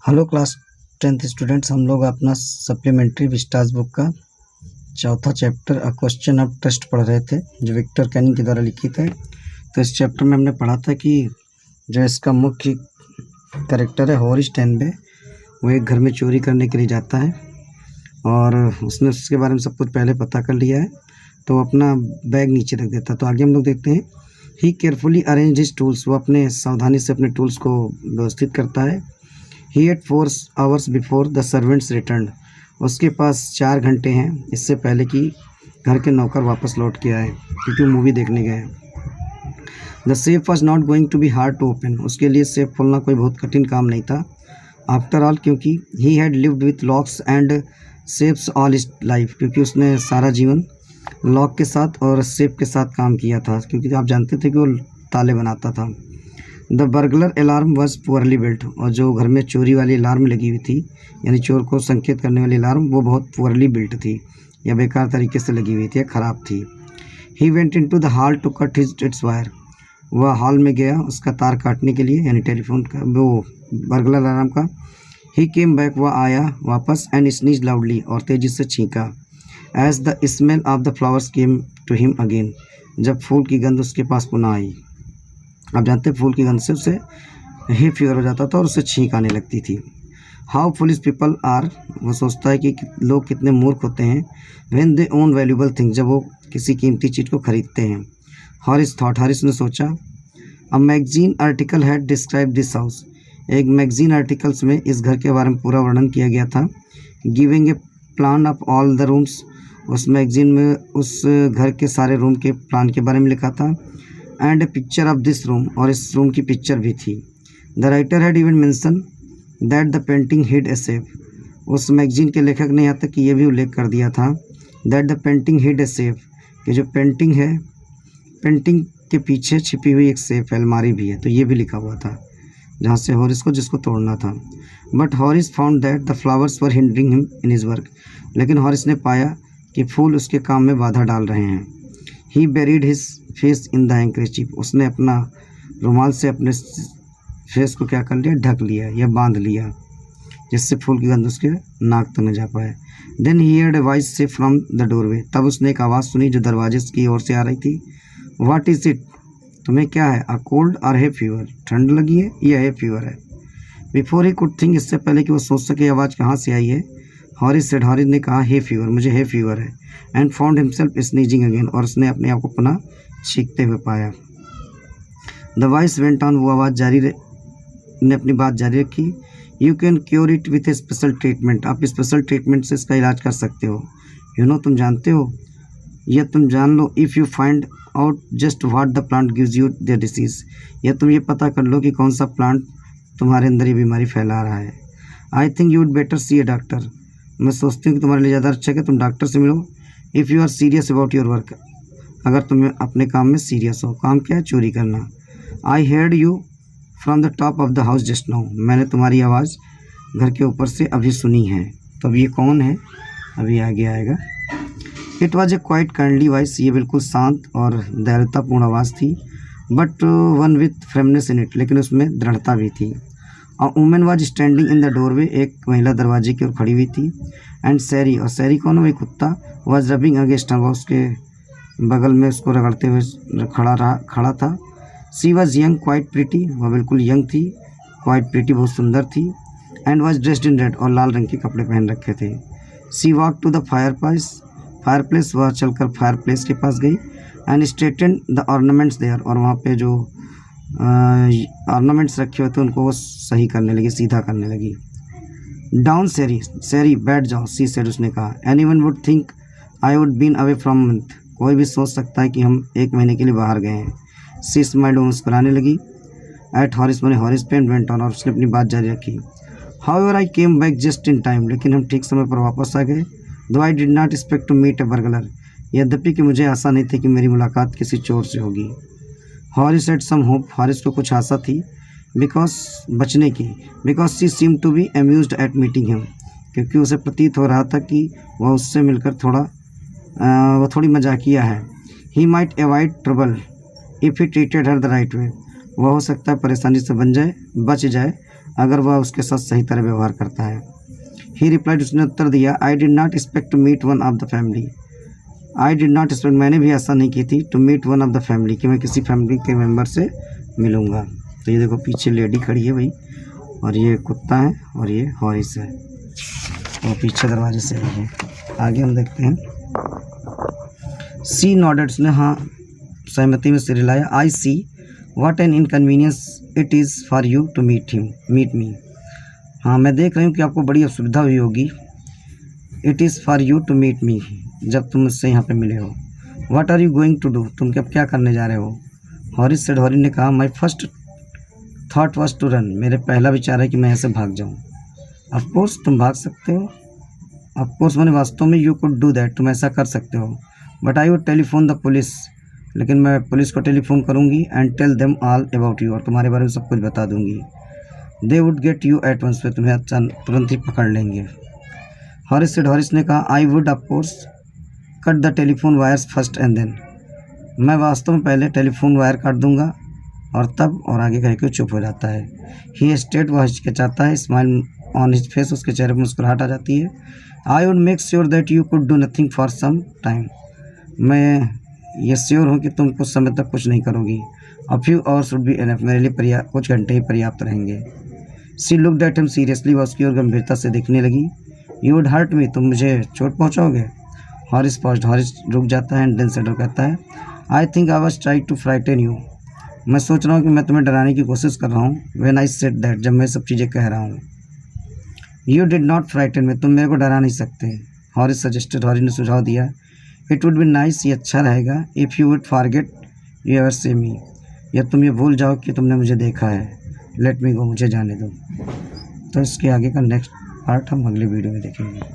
Hello class 10th students, हम लोग अपना सप्लीमेंट्री विस्टास बुक का चौथा chapter a question of trust पढ़ रहे थे, जो विक्टर कैनिंग के द्वारा लिखित है। तो इस चैप्टर में हमने पढ़ा था कि जो इसका मुख्य कैरेक्टर है हॉरिस टेनबे, वो एक घर में चोरी करने के लिए जाता है और उसने उसके बारे में सब कुछ पहले पता कर लिया है, तो अपना बैग नीचे रख देता है। तो आगे हम लोग देखते हैं, ही केयरफुली अरेंज हिज टूल्स, वो अपने सावधानी से अपने टूल्स को व्यवस्थित करता है। He had 4 hours before the servants returned, उसके पास 4 घंटे हैं इससे पहले कि घर के नौकर वापस लौट के आए, क्योंकि वो मूवी देखने गए। The safe was not going to be hard to open, उसके लिए सेफ खोलना कोई बहुत कठिन काम नहीं था। After all, क्योंकि he had lived with locks and safes all his life, क्योंकि उसने सारा जीवन लॉक के साथ और सेफ के साथ काम किया था, क्योंकि आप जानते थे कि वो ताले बनाता था। The burglar alarm was poorly built, और जो घर में चोरी वाली अलार्म लगी हुई थी, यानी चोर को संकेत करने वाली अलार्म, वो बहुत पुअरली बिल्ट थी या बेकार तरीके से लगी हुई थी या ख़राब थी। He went into the hall to cut his its wire, वह हॉल में गया उसका तार काटने के लिए, यानी टेलीफोन का, वो बर्गलर अलार्म का। ही केम बैक, वह आया वापस, एंड स्नीज लाउडली, और तेज़ी से छींका। As the smell of the flowers came to him again, जब फूल की गंध उसके पास पुनः आई। आप जानते हैं फूल की गंध से उसे ही फीवर हो जाता था और उसे छींक आने लगती थी। हाउ फुलिश पीपल आर, वो सोचता है कि लोग कितने मूर्ख होते हैं। When they own valuable thing, जब वो किसी कीमती चीज़ को खरीदते हैं। हॉरिस थॉट, हॉरिस ने सोचा। A magazine article had describe this house, एक मैगजीन आर्टिकल्स में इस घर के बारे में पूरा वर्णन किया गया था। Giving a plan of all the rooms, उस मैगजीन में उस घर के सारे रूम के प्लान के बारे में लिखा था। And a picture of this room, और इस रूम की पिक्चर भी थी। The writer had even mention that the painting hid a safe, उस मैगजीन के लेखक ने यहाँ तक कि ये भी उल्लेख कर दिया था that the painting hid a safe, कि जो पेंटिंग है, पेंटिंग के पीछे छिपी हुई एक सेफ अलमारी भी है। तो ये भी लिखा हुआ था जहाँ से हॉरिस को जिसको तोड़ना था। But हॉरिस found that the flowers were hindering him in his work, लेकिन हॉरिस ने पाया कि फूल उसके काम में बाधा डाल रहे हैं। He buried his face in the handkerchief, उसने अपना रुमाल से अपने फेस को क्या कर लिया, ढक लिया या बांध लिया, जिससे फूल की गंध उसके नाक तक न जा पाए। Then he heard a voice से फ्रॉम द डोरवे, तब उसने एक आवाज़ सुनी जो दरवाजे की ओर से आ रही थी। व्हाट इज़ इट, तुम्हें क्या है? अ कोल्ड और है फीवर, ठंड लगी है या है फीवर है? बिफोर ही कुड थिंक, इससे पहले कि वो सोच सके आवाज़ कहाँ से आई है, हॉरिस सेड, हॉरिस ने कहा, हे फीवर, मुझे हे फीवर है। And found himself sneezing again, और उसने अपने आप को पुनः छींकते हुए पाया। द वॉइस वेंट ऑन, वो आवाज़ ने अपनी बात जारी रखी। You can cure it with A special treatment, आप स्पेशल ट्रीटमेंट से इसका इलाज कर सकते हो। यू नो, तुम जानते हो, या तुम जान लो, if you find out just what the plant gives you the disease, या तुम ये पता कर लो कि कौन सा प्लांट तुम्हारे अंदर ये बीमारी फैला रहा है। I think you would better C A doctor, मैं सोचती हूँ कि तुम्हारे लिए ज़्यादा अच्छा है कि तुम डॉक्टर से मिलो। If you are serious about your work, अगर तुम अपने काम में सीरियस हो। काम क्या है? चोरी करना। I heard you from the top of the house just now, मैंने तुम्हारी आवाज़ घर के ऊपर से अभी सुनी है। तो अब ये कौन है, अभी आगे आएगा। It was a quite kindly voice, ये बिल्कुल शांत और दयालुतापूर्ण आवाज़ थी। But one with firmness in it, लेकिन उसमें दृढ़ता भी थी। A woman was standing in the doorway, एक महिला दरवाजे की ओर खड़ी हुई थी। एंड सैरी, और सैरी कौन है? वही कुत्ता। वाज रबिंग अगेंस्ट हर, वह उसके बगल में उसको रगड़ते हुए खड़ा था। She was young quite pretty, वह बिल्कुल यंग थी, क्वाइट प्रिटी, बहुत सुंदर थी। And was dressed in red, और लाल रंग के कपड़े पहन रखे थे। She walk to the fireplace, वह चलकर फायर प्लेस के पास गई। And straightened the ornaments there, और वहाँ पे जो ऑर्नामेंट्स रखे हुए थे उनको वो सही करने लगी, सीधा करने लगी। डाउन सैरी, सैरी बैठ जाओ, सी सेड, उसने कहा। Anyone would think I would been away from month, कोई भी सोच सकता है कि हम 1 महीने के लिए बाहर गए हैं। सी स्माइल्ड, वो मुस्कुराने लगी। एट हॉरिस, मैंने हॉरिस पे, वेंट ऑन, और उसने अपनी बात जारी रखी। However I came back just in time, लेकिन हम ठीक समय पर वापस आ गए। Though I did not expect to meet a burglar, यद्यपि कि मुझे आशा नहीं थी कि मेरी मुलाकात किसी चोर से होगी। हॉरिस हैड सम होप, हॉरिस को कुछ आशा थी, बचने की। Because she seem to be amused at meeting him, क्योंकि उसे प्रतीत हो रहा था कि वह उससे मिलकर वह थोड़ी मजाकिया है। He might avoid trouble if he treated her the right way, वह हो सकता है परेशानी से बच जाए अगर वह उसके साथ सही तरह व्यवहार करता है। ही रिप्लाइड, उसने उत्तर दिया, I did not expect to meet one of the family. I did not expect, मैंने भी ऐसा नहीं की थी, to meet one of the family, कि मैं किसी फैमिली के मेम्बर से मिलूँगा। तो ये देखो पीछे लेडी खड़ी है भाई, और ये कुत्ता है और ये हॉरिस है, और पीछे दरवाजे से आई है। आगे हम देखते हैं। सी नॉडेड, उसने हाँ सहमति में सिर हिलाया। I see what an inconvenience it is for you to meet me. हाँ मैं देख रही हूँ कि आपको बड़ी असुविधा हुई होगी। It is for you to meet me, जब तुम मुझसे यहाँ पे मिले हो। What are you going to do, तुम अब क्या करने जा रहे हो। हॉरिस सेड, हॉरिस ने कहा, my first thought was to run, मेरे पहला विचार है कि मैं यहाँ से भाग जाऊँ। ऑफकोर्स, तुम भाग सकते हो। ऑफकोर्स मैंने वास्तव में, यू कुड डू दैट, तुम ऐसा कर सकते हो। But I would telephone the police, लेकिन मैं पुलिस को टेलीफोन करूँगी। And tell them all about you, और तुम्हारे बारे में सब कुछ बता दूँगी। They would get you at once, वे तुम्हें तुरंत ही पकड़ लेंगे। हॉरिस सेड, हॉरिस ने कहा, I would of course cut the telephone wires first and then, मैं वास्तव में पहले टेलीफोन वायर काट दूंगा और तब, और आगे कह के चुप हो जाता है। ही स्टेट, वह हिचकिचाता है। स्माइल ऑन हिज फेस, उसके चेहरे पर मुस्कुराहट आ जाती है। I would make sure that you could do nothing for some time, मैं ये श्योर हूँ कि तुम कुछ समय तक कुछ नहीं करोगी। A few hours would be enough, मेरे लिए कुछ घंटे ही पर्याप्त रहेंगे। सी लुक्ड एट हिम सीरियसली, वह उसकी ओर गंभीरता से देखने लगी। यू वुड हर्ट मी, तुम मुझे चोट पहुँचाओगे। हॉरिस पॉज्ड, हॉरिस रुक जाता है। एंड देन सेड, कहता है, I think I was trying to frighten you, मैं सोच रहा हूँ कि मैं तुम्हें डराने की कोशिश कर रहा हूँ। व्हेन आई सेड दैट, जब मैं सब चीज़ें कह रहा हूँ। यू डिड नॉट फ्राइटन मी, तुम मेरे को डरा नहीं सकते। हॉरिस सजेस्टेड, हॉरिस ने सुझाव दिया। इट वुड बी नाइस, ये अच्छा रहेगा। If you would forget you ever saw me, या तुम ये भूल जाओ कि तुमने मुझे देखा है। लेट मी गो, मुझे जाने दो। तो इसके आगे का नेक्स्ट पार्ट हम अगले वीडियो में देखेंगे।